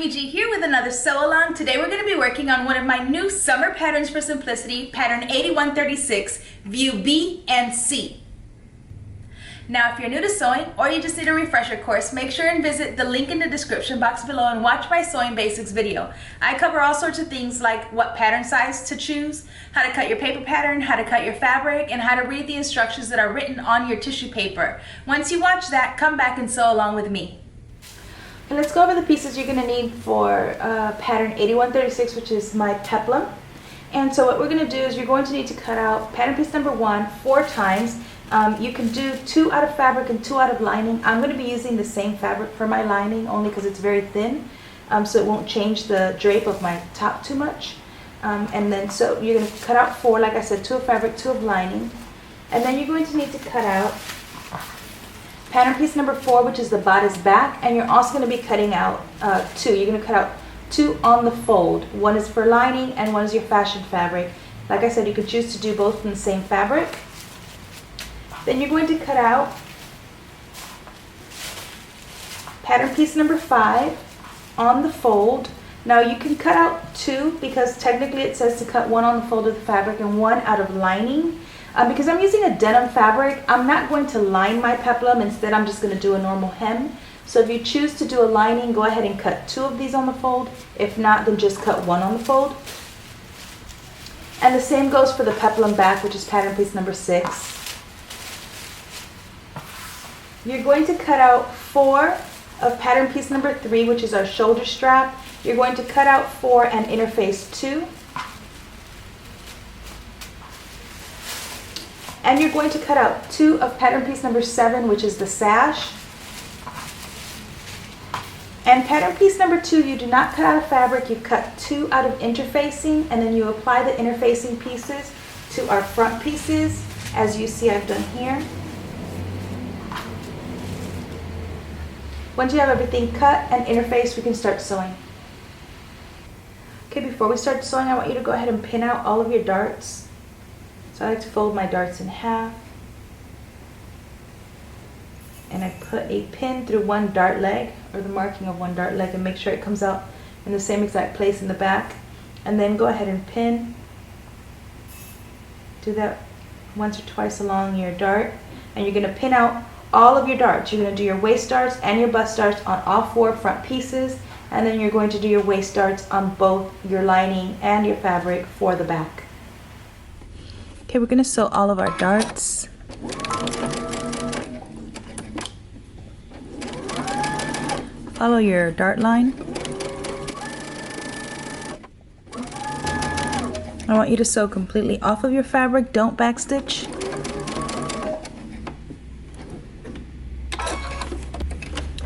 Gigi here with another sew along. Today we're going to be working on one of my new summer patterns for simplicity, pattern 8136, view B and C. Now if you're new to sewing or you just need a refresher course, make sure and visit the link in the description box below and watch my sewing basics video. I cover all sorts of things like what pattern size to choose, how to cut your paper pattern, how to cut your fabric, and how to read the instructions that are written on your tissue paper. Once you watch that, come back and sew along with me. And let's go over the pieces you're going to need for pattern 8136, which is my peplum. And so what we're going to do is you're going to need to cut out pattern piece number 1 4 times. You can do 2 out of fabric and 2 out of lining. I'm going to be using the same fabric for my lining only because it's very thin, so it won't change the drape of my top too much. And then so you're going to cut out 4, like I said, 2 of fabric, 2 of lining. And then you're going to need to cut out pattern piece number 4, which is the bodice back, and you're also going to be cutting out 2. You're going to cut out 2 on the fold. One is for lining and one is your fashion fabric. Like I said, you could choose to do both in the same fabric. Then you're going to cut out pattern piece number 5 on the fold. Now you can cut out 2 because technically it says to cut 1 on the fold of the fabric and 1 out of lining. Because I'm using a denim fabric, I'm not going to line my peplum. Instead, I'm just going to do a normal hem. So if you choose to do a lining, go ahead and cut 2 of these on the fold. If not, then just cut 1 on the fold. And the same goes for the peplum back, which is pattern piece number 6. You're going to cut out 4 of pattern piece number 3, which is our shoulder strap. You're going to cut out 4 and interface 2. And you're going to cut out 2 of pattern piece number 7, which is the sash. And pattern piece number 2, you do not cut out of fabric, you cut 2 out of interfacing, and then you apply the interfacing pieces to our front pieces, as you see I've done here. Once you have everything cut and interfaced, we can start sewing. Okay, before we start sewing, I want you to go ahead and pin out all of your darts. So I like to fold my darts in half, and I put a pin through one dart leg, or the marking of one dart leg, and make sure it comes out in the same exact place in the back. And then go ahead and pin. Do that once or twice along your dart, and you're going to pin out all of your darts. You're going to do your waist darts and your bust darts on all 4 front pieces, and then you're going to do your waist darts on both your lining and your fabric for the back. Okay, we're going to sew all of our darts. Follow your dart line. I want you to sew completely off of your fabric, don't backstitch.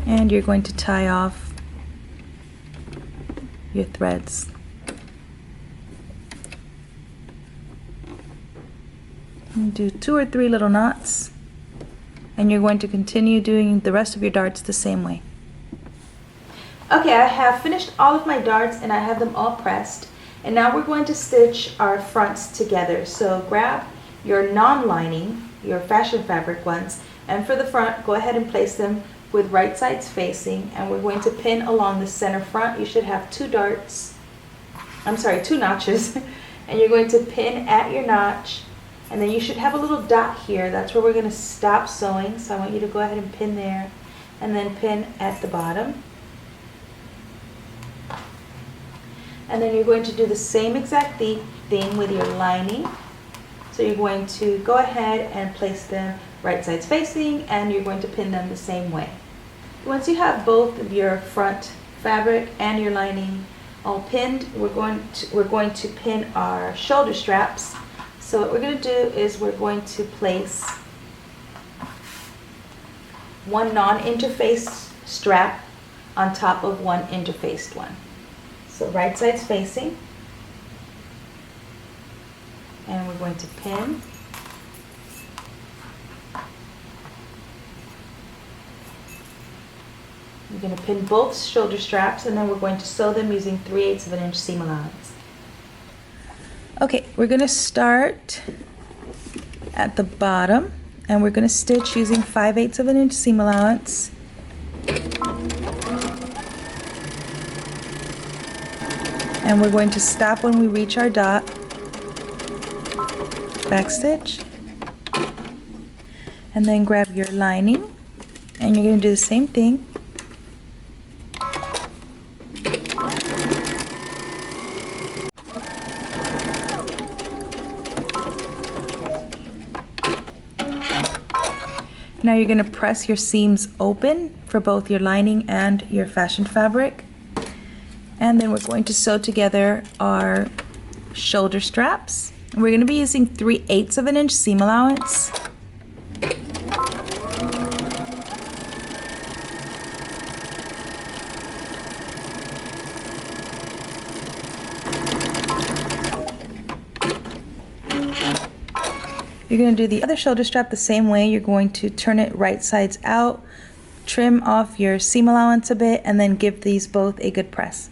And you're going to tie off your threads. Do 2 or 3 little knots, and you're going to continue doing the rest of your darts the same way. Okay, I have finished all of my darts and I have them all pressed, and now we're going to stitch our fronts together. So grab your non-lining, your fashion fabric ones, and for the front, go ahead and place them with right sides facing, and we're going to pin along the center front. You should have 2 notches, and you're going to pin at your notch. And then you should have a little dot here. That's where we're going to stop sewing. So I want you to go ahead and pin there, and then pin at the bottom. And then you're going to do the same exact thing with your lining. So you're going to go ahead and place them right sides facing, and you're going to pin them the same way. Once you have both of your front fabric and your lining all pinned, we're going to pin our shoulder straps. So what we're going to do is we're going to place one non-interfaced strap on top of one interfaced one. So right sides facing, and we're going to pin. We're going to pin both shoulder straps, and then we're going to sew them using 3/8 of an inch seam allowance. Okay, we're going to start at the bottom, and we're going to stitch using 5/8 of an inch seam allowance. And we're going to stop when we reach our dot, back stitch, and then grab your lining, and you're going to do the same thing. Now you're going to press your seams open for both your lining and your fashion fabric. And then we're going to sew together our shoulder straps. We're going to be using 3/8 of an inch seam allowance. You're going to do the other shoulder strap the same way. You're going to turn it right sides out, trim off your seam allowance a bit, and then give these both a good press.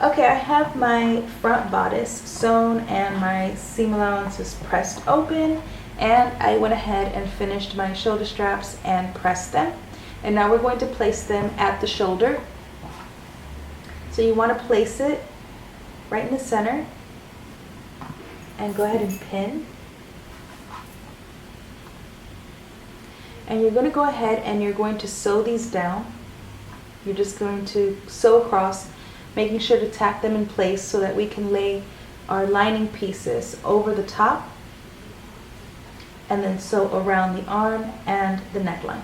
Okay, I have my front bodice sewn and my seam allowance is pressed open, and I went ahead and finished my shoulder straps and pressed them. And now we're going to place them at the shoulder. So you want to place it right in the center and go ahead and pin. And you're going to go ahead and you're going to sew these down. You're just going to sew across, making sure to tack them in place so that we can lay our lining pieces over the top and then sew around the arm and the neckline.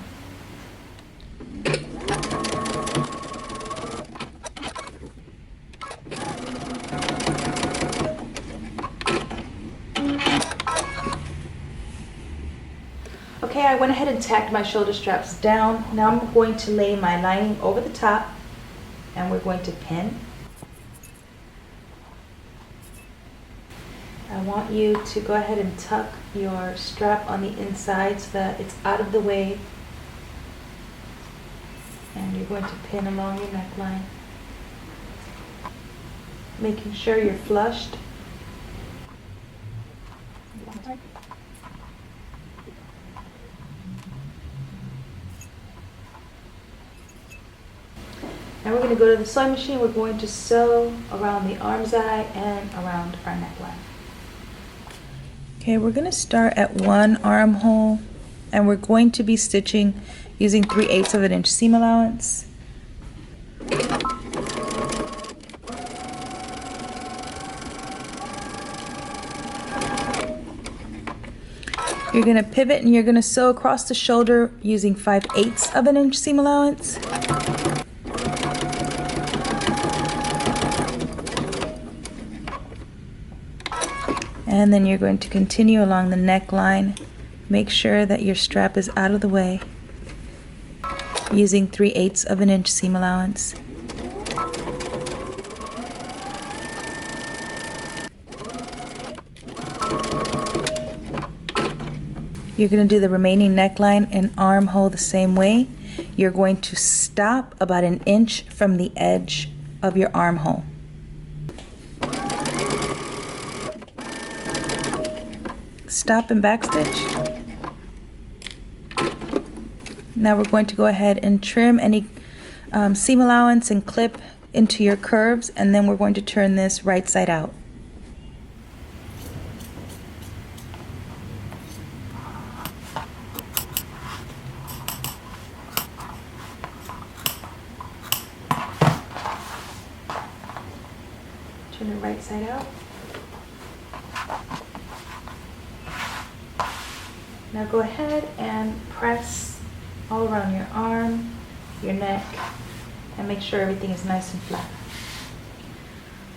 Okay, I went ahead and tacked my shoulder straps down. Now I'm going to lay my lining over the top and we're going to pin. I want you to go ahead and tuck your strap on the inside so that it's out of the way. And you're going to pin along your neckline, making sure you're flushed. Now we're going to go to the sewing machine. We're going to sew around the arm's eye and around our neckline. Okay, we're going to start at one armhole and we're going to be stitching using 3/8 of an inch seam allowance. You're going to pivot and you're going to sew across the shoulder using 5/8 of an inch seam allowance. And then you're going to continue along the neckline. Make sure that your strap is out of the way using 3/8 of an inch seam allowance. You're going to do the remaining neckline and armhole the same way. You're going to stop about 1 inch from the edge of your armhole. Stop and backstitch. Now we're going to go ahead and trim any seam allowance and clip into your curves, and then we're going to turn this right side out. Turn it right side out. Now go ahead and press all around your arm, your neck, and make sure everything is nice and flat.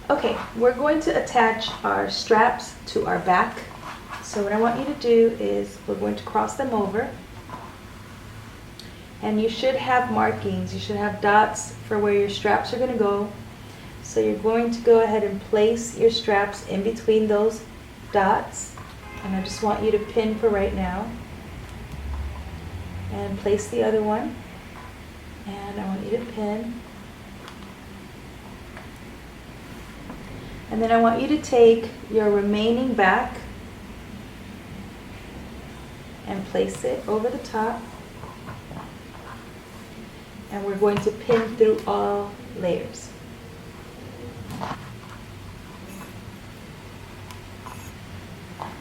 Okay, we're going to attach our straps to our back. So what I want you to do is we're going to cross them over. And you should have markings, you should have dots for where your straps are going to go. So you're going to go ahead and place your straps in between those dots. And I just want you to pin for right now. And place the other one. And I want you to pin. And then I want you to take your remaining back and place it over the top. And we're going to pin through all layers.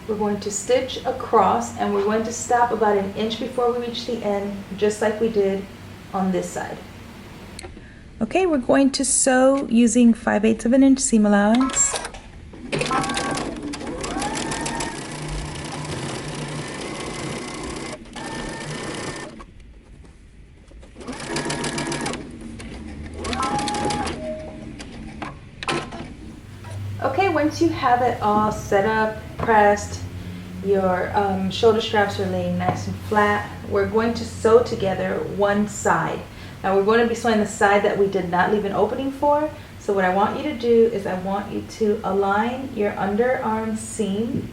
We're going to stitch across, and we're going to stop about an inch before we reach the end, just like we did on this side. Okay, we're going to sew using 5/8 of an inch seam allowance. Okay, once you have it all set up, pressed, your shoulder straps are laying nice and flat, we're going to sew together one side. Now we're going to be sewing the side that we did not leave an opening for. So what I want you to do is I want you to align your underarm seam,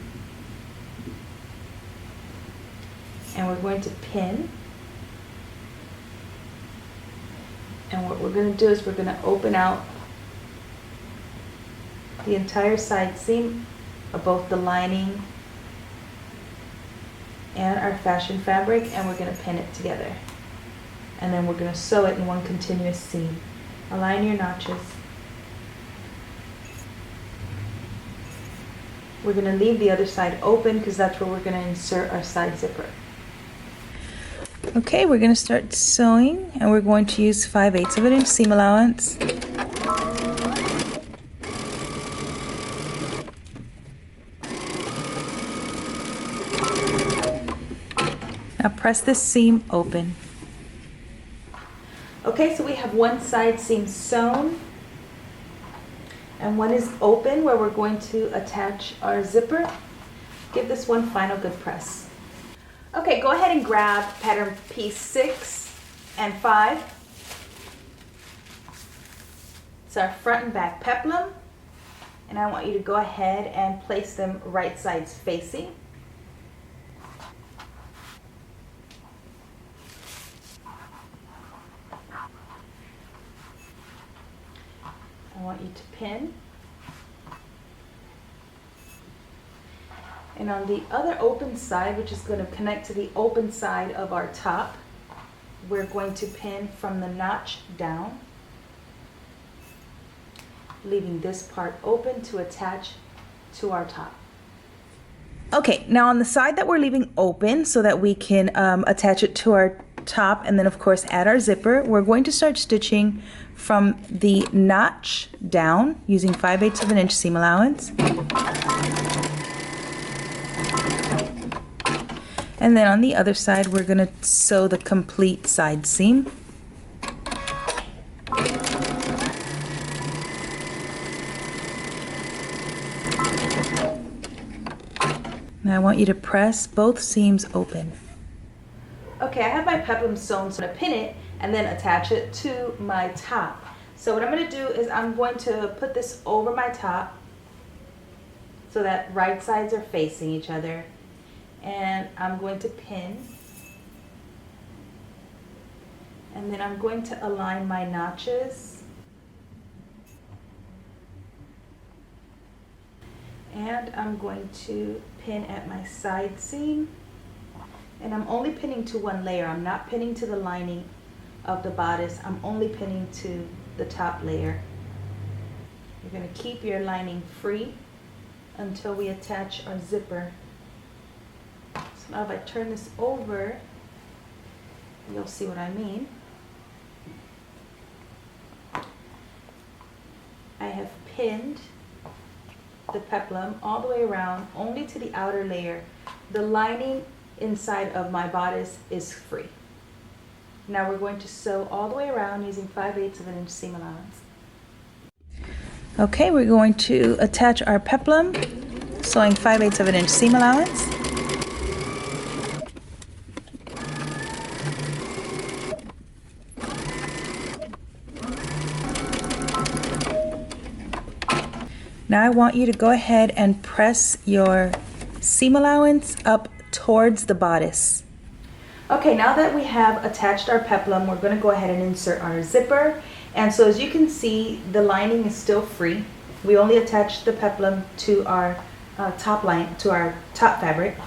and we're going to pin. And what we're going to do is we're going to open out the entire side seam of both the lining and our fashion fabric, and we're going to pin it together. And then we're going to sew it in one continuous seam. Align your notches. We're going to leave the other side open because that's where we're going to insert our side zipper. Okay, we're going to start sewing, and we're going to use 5/8 of an inch seam allowance. Now press this seam open. Okay, so we have one side seam sewn and one is open where we're going to attach our zipper. Give this one final good press. Okay, go ahead and grab pattern piece 6 and 5. It's our front and back peplum, and I want you to go ahead and place them right sides facing. I want you to pin. And on the other open side, which is going to connect to the open side of our top, we're going to pin from the notch down, leaving this part open to attach to our top. Okay, now on the side that we're leaving open so that we can attach it to our top and then of course add our zipper, we're going to start stitching from the notch down using 5/8 of an inch seam allowance. And then on the other side, we're going to sew the complete side seam. Now I want you to press both seams open. Okay, I have my peplum sewn, so I'm going to pin it and then attach it to my top. So what I'm going to do is I'm going to put this over my top so that right sides are facing each other. And I'm going to pin, and then I'm going to align my notches, and I'm going to pin at my side seam, and I'm only pinning to one layer. I'm not pinning to the lining of the bodice. I'm only pinning to the top layer. You're going to keep your lining free until we attach our zipper. So now if I turn this over, you'll see what I mean. I have pinned the peplum all the way around, only to the outer layer. The lining inside of my bodice is free. Now we're going to sew all the way around using 5/8 of an inch seam allowance. Okay, we're going to attach our peplum, sewing 5/8 of an inch seam allowance. Now I want you to go ahead and press your seam allowance up towards the bodice. Okay, now that we have attached our peplum, we're going to go ahead and insert our zipper. And so as you can see, the lining is still free. We only attached the peplum to our top fabric.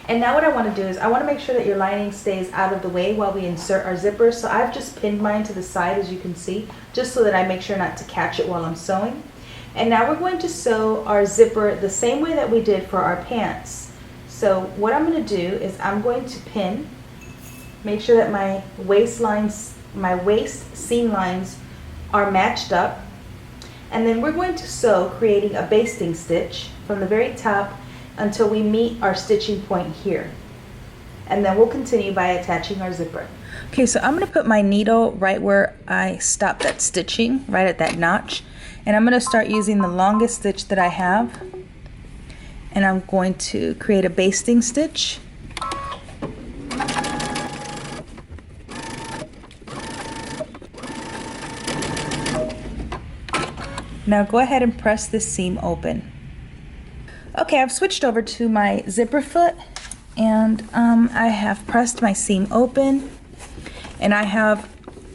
And now what I want to do is I want to make sure that your lining stays out of the way while we insert our zipper. So I've just pinned mine to the side, as you can see, just so that I make sure not to catch it while I'm sewing. And now we're going to sew our zipper the same way that we did for our pants. So what I'm going to do is I'm going to pin, make sure that my waist seam lines are matched up. And then we're going to sew, creating a basting stitch from the very top until we meet our stitching point here. And then we'll continue by attaching our zipper. Okay, so I'm going to put my needle right where I stopped that stitching, right at that notch. And I'm going to start using the longest stitch that I have. And I'm going to create a basting stitch. Now go ahead and press this seam open. Okay, I've switched over to my zipper foot, and I have pressed my seam open, and I have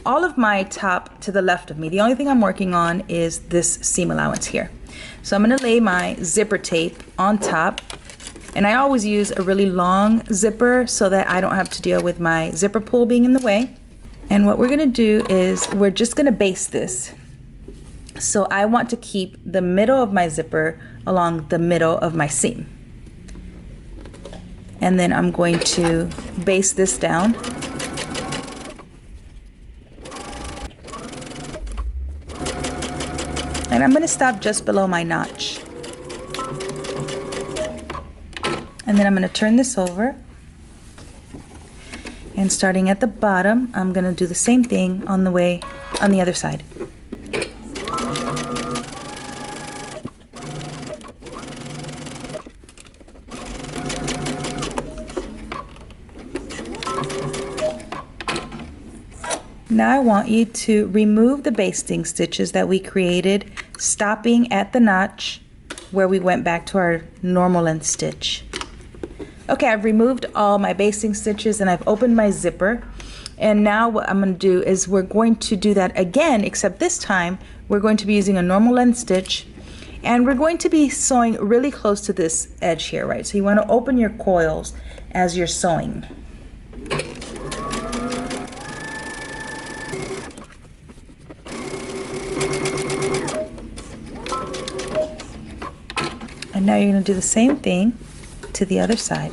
all of my top to the left of me. The only thing I'm working on is this seam allowance here. So I'm going to lay my zipper tape on top, and I always use a really long zipper so that I don't have to deal with my zipper pull being in the way. And what we're going to do is we're just going to baste this. So I want to keep the middle of my zipper along the middle of my seam. And then I'm going to baste this down. And I'm going to stop just below my notch. And then I'm going to turn this over. And starting at the bottom, I'm going to do the same thing on the other side. Now I want you to remove the basting stitches that we created, stopping at the notch where we went back to our normal length stitch. Okay, I've removed all my basting stitches and I've opened my zipper. And now what I'm going to do is we're going to do that again, except this time we're going to be using a normal length stitch, and we're going to be sewing really close to this edge here, right? So you want to open your coils as you're sewing. And now you're going to do the same thing to the other side.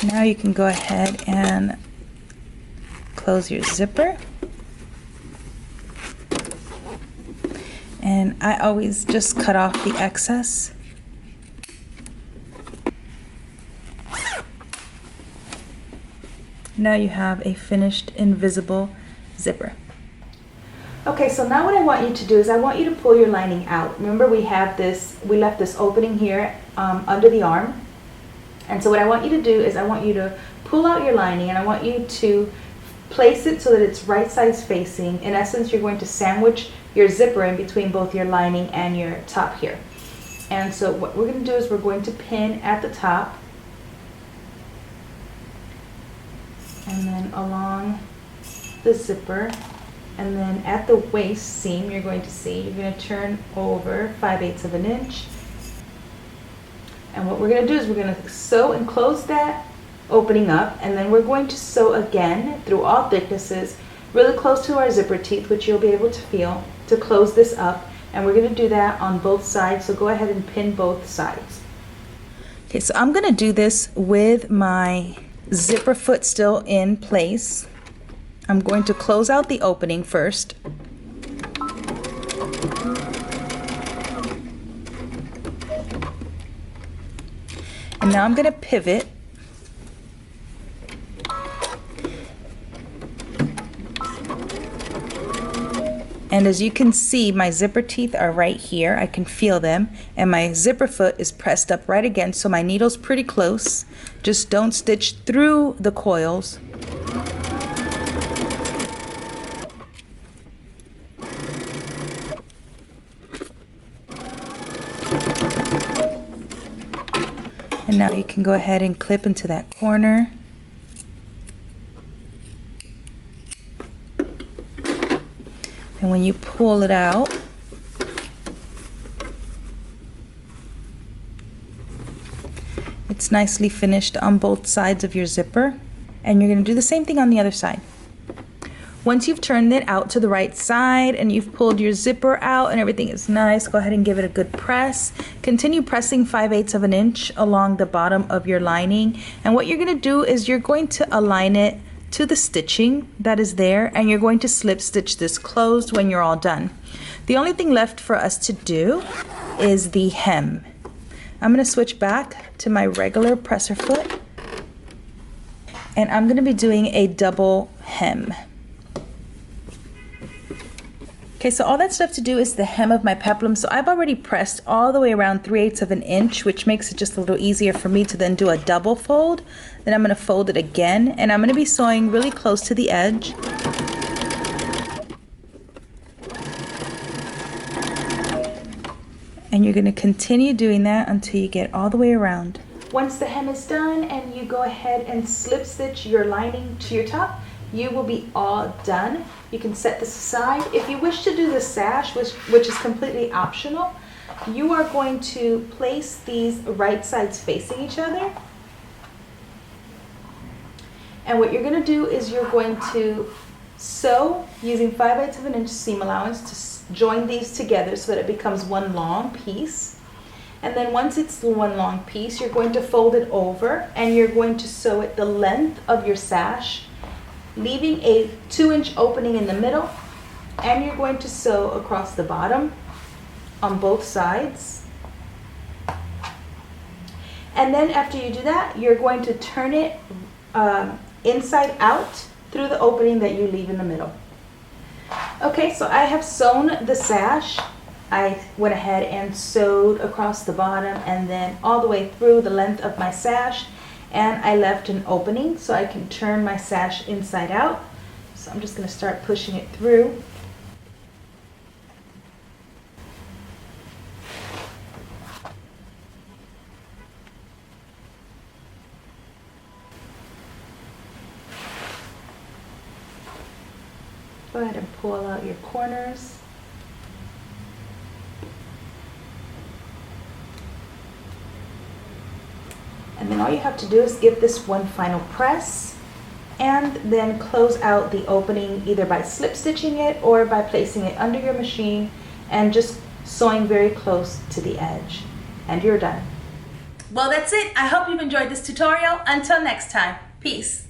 Now you can go ahead and close your zipper. And I always just cut off the excess. Now you have a finished invisible zipper. Okay, so now what I want you to do is I want you to pull your lining out. Remember we left this opening here under the arm. And so what I want you to do is I want you to pull out your lining, and I want you to place it so that it's right sides facing. In essence, you're going to sandwich your zipper in between both your lining and your top here. And so what we're going to do is we're going to pin at the top, and then along the zipper, and then at the waist seam you're going to turn over 5/8 of an inch. And what we're going to do is we're going to sew and close that opening up, and then we're going to sew again through all thicknesses really close to our zipper teeth, which you'll be able to feel, to close this up. And we're going to do that on both sides, so go ahead and pin both sides. Okay, so I'm going to do this with my zipper foot still in place. I'm going to close out the opening first. And now I'm going to pivot. And as you can see, my zipper teeth are right here. I can feel them. And my zipper foot is pressed up right against, so my needle's pretty close. Just don't stitch through the coils. And now you can go ahead and clip into that corner. And when you pull it out, It's nicely finished on both sides of your zipper. And you're going to do the same thing on the other side. Once you've turned it out to the right side and you've pulled your zipper out and everything is nice, go ahead and give it a good press. Continue pressing 5/8 of an inch along the bottom of your lining. And what you're going to do is you're going to align it to the stitching that is there, and you're going to slip stitch this closed when you're all done. The only thing left for us to do is the hem. I'm going to switch back to my regular presser foot, and I'm going to be doing a double hem. Okay, so all that's left to do is the hem of my peplum. So I've already pressed all the way around 3/8 of an inch, which makes it just a little easier for me to then do a double fold. Then I'm going to fold it again, and I'm going to be sewing really close to the edge. And you're going to continue doing that until you get all the way around. Once the hem is done and you go ahead and slip stitch your lining to your top, you will be all done. You can set this aside. If you wish to do the sash, which is completely optional, you are going to place these right sides facing each other. And what you're going to do is you're going to sew using 5/8 of an inch seam allowance to join these together so that it becomes one long piece. And then once it's one long piece, you're going to fold it over and you're going to sew it the length of your sash, leaving a 2-inch opening in the middle, and you're going to sew across the bottom on both sides. And then after you do that, you're going to turn it inside out through the opening that you leave in the middle. Okay, so I have sewn the sash. I went ahead and sewed across the bottom and then all the way through the length of my sash, and I left an opening so I can turn my sash inside out. So I'm just going to start pushing it through. Go ahead and pull out your corners. And then all you have to do is give this one final press and then close out the opening either by slip stitching it or by placing it under your machine and just sewing very close to the edge. And you're done. Well, that's it. I hope you've enjoyed this tutorial. Until next time, peace.